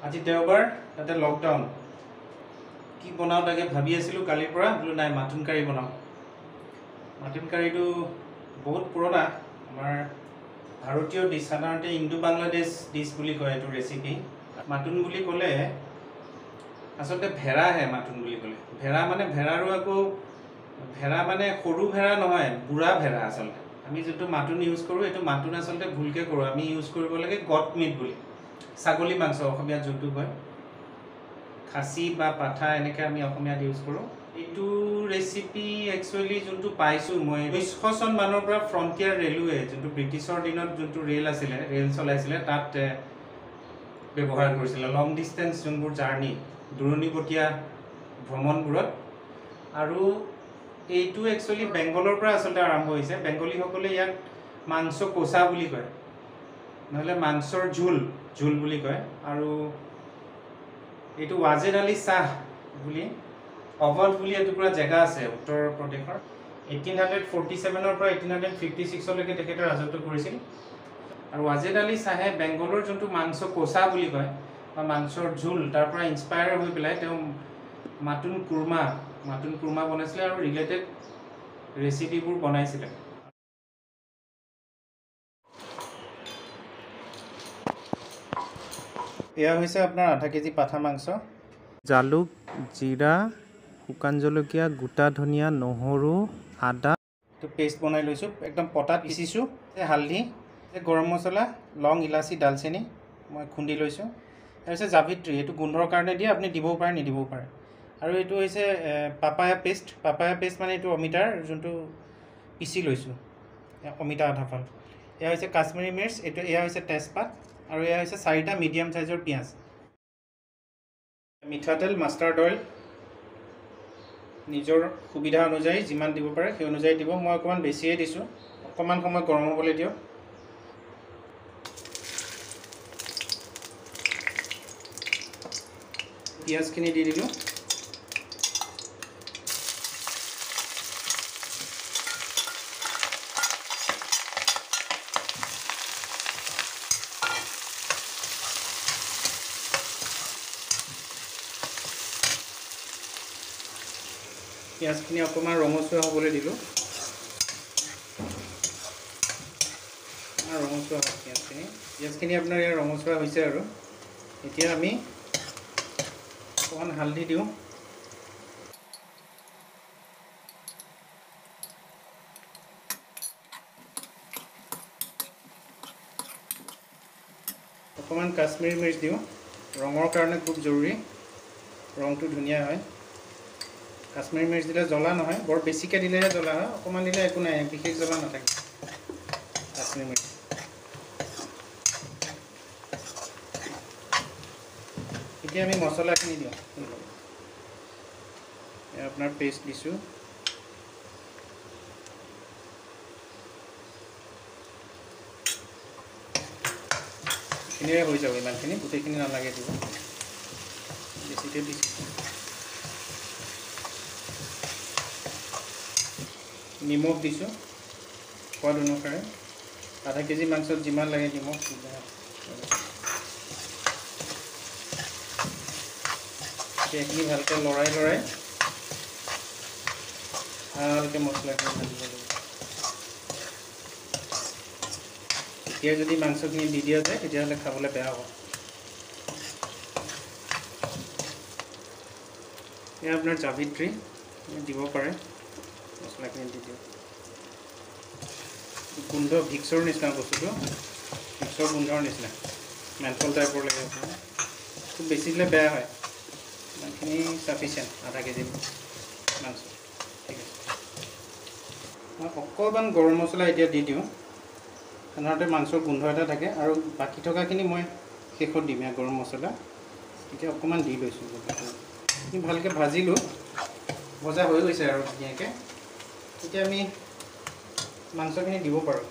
আজি দেওবাৰ তাতে লকডাউন কি বনাও তাকে ভাবি আছিলোঁ কালিৰ পৰা বোলো নাই মাটন কাৰী বনাওঁ। মাটন কাৰীটো বহুত পুৰণা আমাৰ ভাৰতীয় ডিছ, সাধাৰণতে ইণ্ডো বাংলাদেশ ডিছ বুলি কয় এইটো ৰেচিপি। মাটন বুলি ক'লে আচলতে ভেড়াহে মাটন বুলি ক'লে। ভেড়াৰো আকৌ ভেড়া মানে সৰু ভেড়া নহয়, বুঢ়া ভেড়া আচলতে। আমি যোনটো মাটন ইউজ কৰোঁ এইটো মাটন আচলতে ভুলকৈ কৰোঁ, আমি ইউজ কৰিব লাগে গট মিট বুলি, ছাগলী মাংস অসমীয়াত যোনটো কয়, খাচী বা পাঠা এনেকৈ আমি অসমীয়াত ইউজ কৰোঁ। এইটো ৰেচিপি একচুৱেলি যোনটো পাইছোঁ মই 1900 চন মানৰ পৰা ফ্ৰণ্টিয়াৰ ৰেলৱে, যোনটো ব্ৰিটিছৰ দিনত যোনটো ৰেল চলাইছিলে তাত ব্যৱহাৰ কৰিছিলে লং ডিষ্টেঞ্চ যোনবোৰ জাৰ্ণি, দূৰণিবতীয়া ভ্ৰমণবোৰত। আৰু এইটো একচুৱেলি বেংগলৰ পৰা আচলতে আৰম্ভ হৈছে। বেংগলীসকলে ইয়াক মাংস কোচা বুলি কয়, নহ'লে মাংসৰ ঝোল বুলি কয়। আৰু এইটো ৱাজেদ আলী শ্বাহ বুলি অৱধ বুলি এটুকুৰা জেগা আছে উত্তৰ প্ৰদেশৰ। 1847 পৰা 1856লৈকে তেখেতে ৰাজত্ব কৰিছিল। আৰু ৱাজেদ আলী শ্বাহে বেংগলৰ যোনটো মাংস কোচা বুলি কয় বা মাংসৰ ঝোল, তাৰ পৰা ইনস্পায়াৰ হৈ পেলাই তেওঁ মাটন কুৰ্মা বনাইছিলে আৰু ৰিলেটেড ৰেচিপিবোৰ বনাইছিলে। এয়া হৈছে আপোনাৰ আধা কেজি পাঠা মাংস। জালুক, জিৰা, শুকান জলকীয়া, গোটা ধনিয়া, নহৰু, আদা এইটো পেষ্ট বনাই লৈছোঁ, একদম পটাত পিচিছোঁ। হালধি, গৰম মছলা, লং, ইলাচি, ডালচেনি মই খুন্দি লৈছোঁ। তাৰপিছত জাভিত্ৰী, এইটো গোন্ধৰ কাৰণে দিয়ে, আপুনি দিবও পাৰে নিদিবও পাৰে। আৰু এইটো হৈছে পাপায়া পেষ্ট মানে এইটো অমিতাৰ যোনটো পিচি লৈছোঁ, অমিতা আধা ফাল। এয়া হৈছে কাশ্মীৰী মিৰ্চ, এয়া হৈছে তেজপাত, আৰু এয়া হৈছে 4টা মিডিয়াম চাইজৰ পিঁয়াজ। মিঠাতেল, মাষ্টাৰ্ড অইল নিজৰ সুবিধা অনুযায়ী যিমান দিব পাৰে সেই অনুযায়ী দিব। মই অকণমান বেছিয়ে দিছোঁ। অকণমান সময় গৰম হ'বলৈ দিয়ক। পিঁয়াজখিনি দি দিলোঁ। পিঁয়াজখিনি অকণমান ৰঙচুৱা হ'বলৈ দিলোঁ। ৰঙচুৱা হয় পিঁয়াজখিনি আপোনাৰ ইয়াৰ ৰঙচুৱা হৈছে। আৰু এতিয়া আমি অকণমান হালধি দিওঁ। অকণমান কাশ্মীৰী মিৰ্চ দিওঁ, ৰঙৰ কাৰণে খুব জৰুৰী, ৰংটো ধুনীয়া হয়। কাশ্মীৰী মিৰ্চ দিলে জ্বলা নহয়, বৰ বেছিকৈ দিলেহে জ্বলা হয়, অকণমান দিলে একো নাই, বিশেষ জ্বলা নাথাকে কাশ্মীৰী মিৰ্চ। এতিয়া আমি মছলাখিনি দিওঁ। আপোনাৰ পেষ্ট দিছোঁ, এইখিনিৰে হৈ যাব, ইমানখিনি, গোটেইখিনি নালাগে দিব, বেছিকৈ দিছোঁ। নিমখ দিছোঁ সোৱাদ অনুসাৰে, আধা কেজি মাংসত যিমান লাগে নিমখ। এইখিনি ভালকৈ লৰাই ভালকৈ মছলাখিনি ভাজিব লাগিব। এতিয়া যদি মাংসখিনি দি দিয়া যায় তেতিয়াহ'লে খাবলৈ বেয়া হ'ব। এয়া আপোনাৰ জাভিত্ৰী দিব পাৰে, মছলাখিনি দি দিওঁ। গোন্ধ ভিক্সৰ নিচিনা বস্তুটো, ভিক্সৰ গোন্ধৰ নিচিনা মেন্থল টাইপৰ লাগে আপোনাৰ, খুব বেছি দিলে বেয়া হয়। ইমানখিনি চাফিচিয়েণ্ট আধা কেজি মাংস। ঠিক আছে, মই অকণমান গৰম মছলা এতিয়া দি দিওঁ। সাধাৰণতে মাংসৰ গোন্ধ এটা থাকে, আৰু বাকী থকাখিনি মই শেষত দিম ইয়াৰ গৰম মছলা। এতিয়া অকণমান দি লৈছোঁ, ভালকৈ ভাজিলোঁ, ভজা হৈ গৈছে আৰু ধুনীয়াকৈ। এতিয়া আমি মাংসখিনি দিব পাৰোঁ।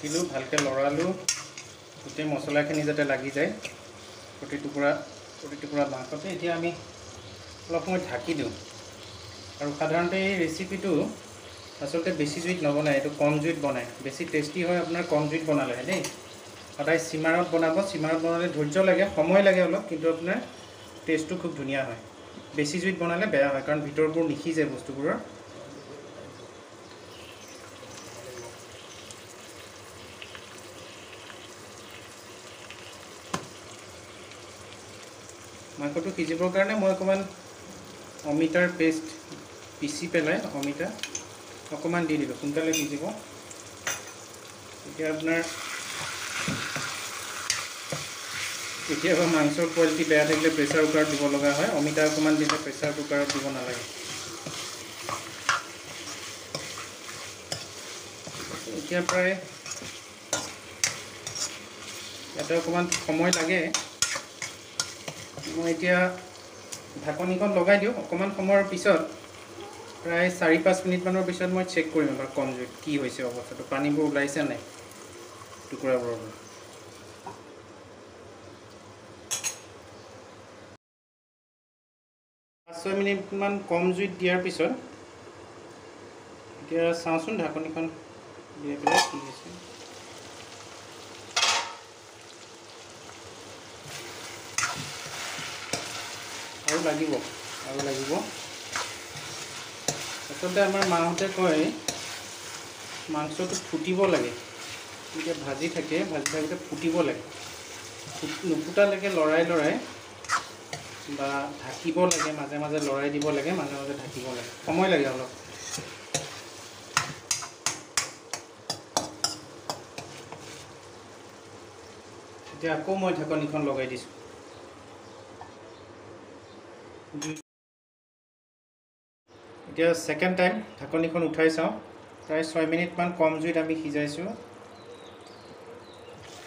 ঢাকিলোঁ, ভালকৈ লৰালোঁ। গোটেই মছলাখিনি যাতে লাগি যায় প্ৰতি টুকুৰা মাংসতে। এতিয়া আমি অলপ সময় ঢাকি দিওঁ। আৰু সাধাৰণতে এই ৰেচিপিটো আচলতে বেছি জুইত নবনায়, এইটো কম জুইত বনায়। বেছি টেষ্টি হয় আপোনাৰ কম জুইত বনালেহে দেই। সদায় চিমাৰত বনাব। চিমাৰত বনালে ধৈৰ্য লাগে, সময় লাগে অলপ, কিন্তু আপোনাৰ টেষ্টটো খুব ধুনীয়া হয়। বেছি জুইত বনালে বেয়া হয়, কাৰণ ভিতৰবোৰ নিসিজে বস্তুবোৰৰ। মাংসটো সিজিবৰ কাৰণে মই অকণমান অমিতাৰ পেষ্ট পিচি পেলাই অমিতা অকণমান দি দিলোঁ, সোনকালে সিজিব। এতিয়া আপোনাৰ কেতিয়াবা মাংসৰ কোৱালিটি বেয়া থাকিলে প্ৰেছাৰ কুকাৰত দিব লগা হয়। অমিতা অকণমান দিলে প্ৰেছাৰ কুকাৰত দিব নালাগে। এতিয়া প্ৰায় ইয়াতে অকণমান সময় লাগে। মই এতিয়া ঢাকনিখন লগাই দিওঁ। অকণমান সময়ৰ পিছত প্ৰায় 4-5 মিনিটমানৰ পিছত মই চেক কৰিম এবাৰ কম জুইত কি হৈছে অৱস্থাটো, পানীবোৰ ওলাইছে নাই টুকুৰাবোৰৰ পৰা। 5-6 মিনিটমান কম জুইত দিয়াৰ পিছত এতিয়া চাওঁচোন ঢাকনিখন দিয়াই পেলাই কি হৈছে। আৰু লাগিব। আচলতে আমাৰ মাহঁতে কয় মাংসটো ফুটিব লাগে। এতিয়া ভাজি থাকোঁতে ফুটিব লাগে। নুফুটালৈকে লৰাই বা ঢাকিব লাগে, মাজে মাজে লৰাই দিব লাগে, মাজে মাজে ঢাকিব লাগে, সময় লাগে অলপ। এতিয়া আকৌ মই ঢাকনিখন লগাই দিছোঁ। এতিয়া ছেকেণ্ড টাইম ঢাকনিখন উঠাই চাওঁ। প্ৰায় 6 মিনিটমান কম জুইত আমি সিজাইছোঁ,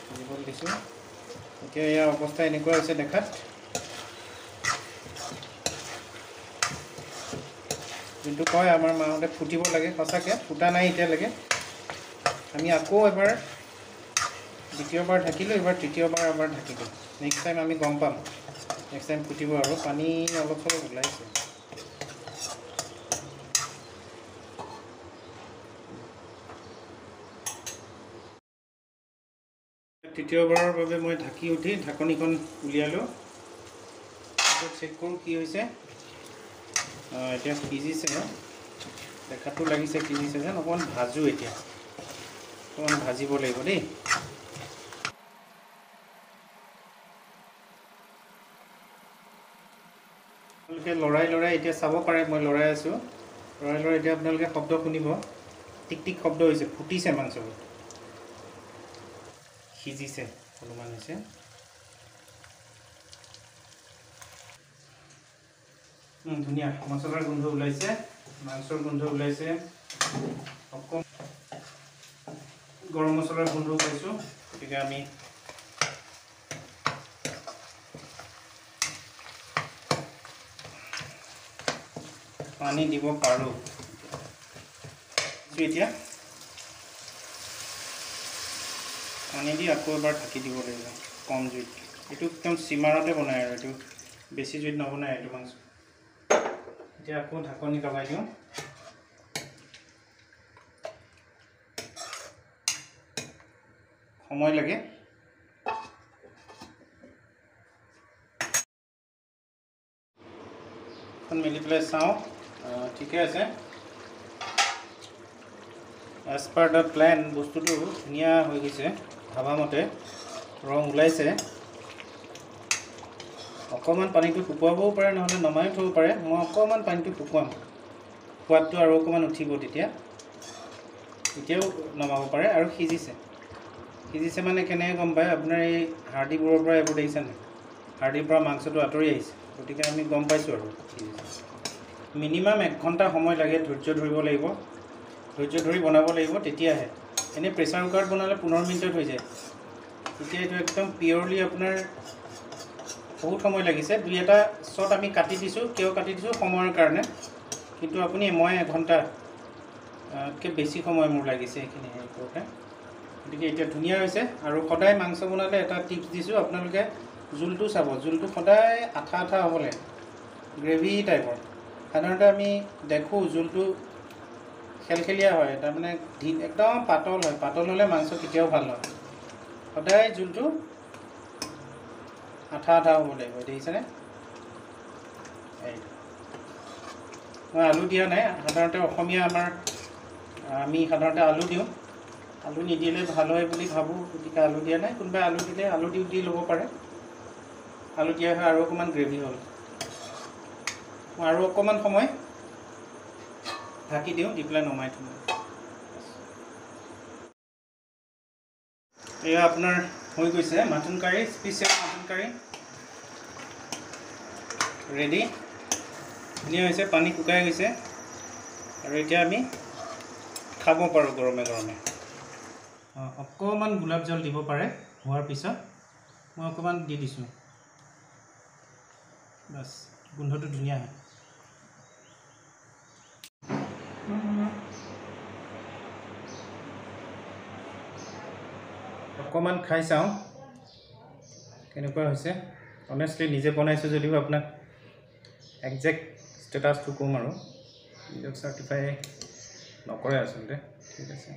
সিজিবলৈ দিছোঁ। এতিয়া ইয়াৰ অৱস্থা এনেকুৱা হৈছে দেখাত। যোনটো কয় আমাৰ মাহঁতে ফুটিব লাগে, সঁচাকৈ ফুটা নাই এতিয়ালৈকে। আমি আকৌ এবাৰ দ্বিতীয়বাৰ ঢাকিলোঁ, এবাৰ তৃতীয়বাৰ এবাৰ ঢাকিলোঁ। নেক্সট টাইম আমি গম পাম, নেক্সট টাইম ফুটিব। আৰু পানী অলপ চলপ ওলাইছে। তৃতীয়বাৰৰ বাবে মই ঢাকি উঠি ঢাকনিখন উলিয়ালোঁ। চেক কৰোঁ কি হৈছে। এতিয়া সিজিছে, দেখাটো লাগিছে সিজিছে যেন। অকণমান ভাজোঁ, এতিয়া অকণমান ভাজিব লাগিব দেই। আপোনালোকে লৰাই এতিয়া চাব পাৰে, মই লৰাই আছোঁ। লৰাই এতিয়া আপোনালোকে শব্দ শুনিব, টিক টিক শব্দ হৈছে। ফুটিছে মাংসবোৰ, সিজিছে, অনুমান হৈছে। ধুনীয়া মছলাৰ গোন্ধ ওলাইছে, মাংসৰ গোন্ধ ওলাইছে, অকণমান গৰম মছলাৰ গোন্ধও পাইছোঁ। গতিকে আমি পানী দিব পাৰোঁ। এতিয়া পানী দি আকৌ এবাৰ ঢাকি দিব লাগিব কম জুইত। এইটো একদম চিমাৰতে বনায় আৰু এইটো বেছি জুইত নবনায় এইটো মাংস। এতিয়া আকৌ ঢাকনি লগাই দিওঁ। সময় লাগে। মেলি পেলাই চাওঁ, ঠিকে আছে। এজ পাৰ দ্য প্লেন বস্তুটো ধুনীয়া হৈ গৈছে, ভাবামতে ৰং ওলাইছে। অকণমান পানীটো শুকুৱাবও পাৰে, নহ'লে নমাই থ'ব পাৰে। মই অকণমান পানীটো শুকুৱাম, সোৱাদটো আৰু অকণমান উঠিব তেতিয়া। এতিয়াও নমাব পাৰে। আৰু সিজিছে মানে কেনেকৈ গম পায়? আপোনাৰ এই হাৰ্ডিবোৰৰ পৰা এইবোৰ দেখিছে নাই? হাৰ্ডিৰ পৰা মাংসটো আঁতৰি আহিছে, গতিকে আমি গম পাইছোঁ আৰু সিজিছে। মিনিমাম 1 ঘণ্টা সময় লাগে, ধৈৰ্য ধৰিব লাগিব, ধৈৰ্য ধৰি বনাব লাগিব, তেতিয়াহে। এনেই প্ৰেছাৰ কুকাৰত বনালে 15 মিনিটত হৈ যায়। এতিয়া এইটো একদম পিয়ৰলি আপোনাৰ বহুত সময় লাগিছে। 2-এটা শ্বট আমি কাটি দিছোঁ। কিয় কাটি দিছোঁ? সময়ৰ কাৰণে। কিন্তু মই 1 ঘণ্টাতকৈ বেছি সময় মোৰ লাগিছে এইখিনি হেৰি কৰোঁতে। গতিকে এতিয়া ধুনীয়া হৈছে। আৰু সদায় মাংস বনালে এটা টিপছ দিছোঁ, আপোনালোকে জোলটো চাব, জোলটো সদায় আঠা আঠা হ'ব লাগে, গ্ৰেভি টাইপৰ। সাধাৰণতে আমি দেখোঁ জোলটো খেলখেলীয়া হয়, তাৰমানে একদম পাতল হয়, পাতল হ'লে মাংস কেতিয়াও ভাল নহয়। সদায় জোলটো আঠা আঠা হ'ব লাগিব, দেখিছেনে? মই আলু দিয়া নাই, সাধাৰণতে অসমীয়া আমি সাধাৰণতে আলু দিওঁ, আলু নিদিলে ভাল হয় বুলি ভাবোঁ, গতিকে আলু দিয়া নাই। কোনোবাই আলু দিলে আলু দি ল'ব পাৰে, আলু দিয়া হয় আৰু অকণমান গ্ৰেভি হ'ল। মই আৰু অকণমান সময় ঢাকি দিওঁ, দি পেলাই নমাই থওঁ। এয়া আপোনাৰ হৈ গৈছে মাটন কাৰী, স্পেচিয়েল মাটন কাৰী ৰেডি। ধুনীয়া হৈছে, পানী শুকাই গৈছে আৰু এতিয়া আমি খাব পাৰোঁ গৰমে গৰমে। অকণমান গোলাপ জল দিব পাৰে হোৱাৰ পিছত, মই অকণমান দি দিছোঁ, বাছ গোন্ধটো ধুনীয়া হয়। অকণমান খাই চাওঁ কেনেকুৱা হৈছে। অনেষ্টলি নিজে বনাইছোঁ যদিও আপোনাক একজেক্ট ষ্টেটাছটো ক'ম আৰু নিজক চাৰ্টিফাই নকৰে আচলতে। ঠিক আছে,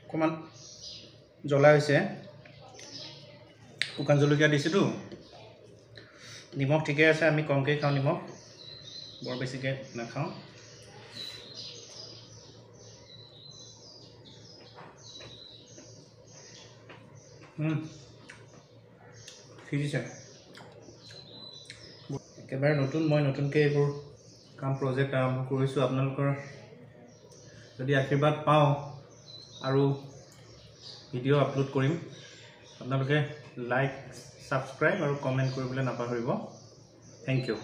অকণমান জ্বলা হৈছে, শুকান জলকীয়া দিছোঁতো, নিমখ ঠিকে আছে, আমি কমকৈ খাওঁ নিমখ, বৰ বেছিকৈ নাখাওঁ। সিজিছে একেবাৰে নতুন, মই নতুনকৈ এইবোৰ প্ৰজেক্ট আৰম্ভ কৰিছোঁ। আপোনালোকৰ যদি আশীৰ্বাদ পাওঁ আৰু ভিডিঅ' আপলোড কৰিম, আপোনালোকে লাইক, ছাবস্ক্ৰাইব আৰু কমেণ্ট কৰিবলৈ নাপাহৰিব। Thank U.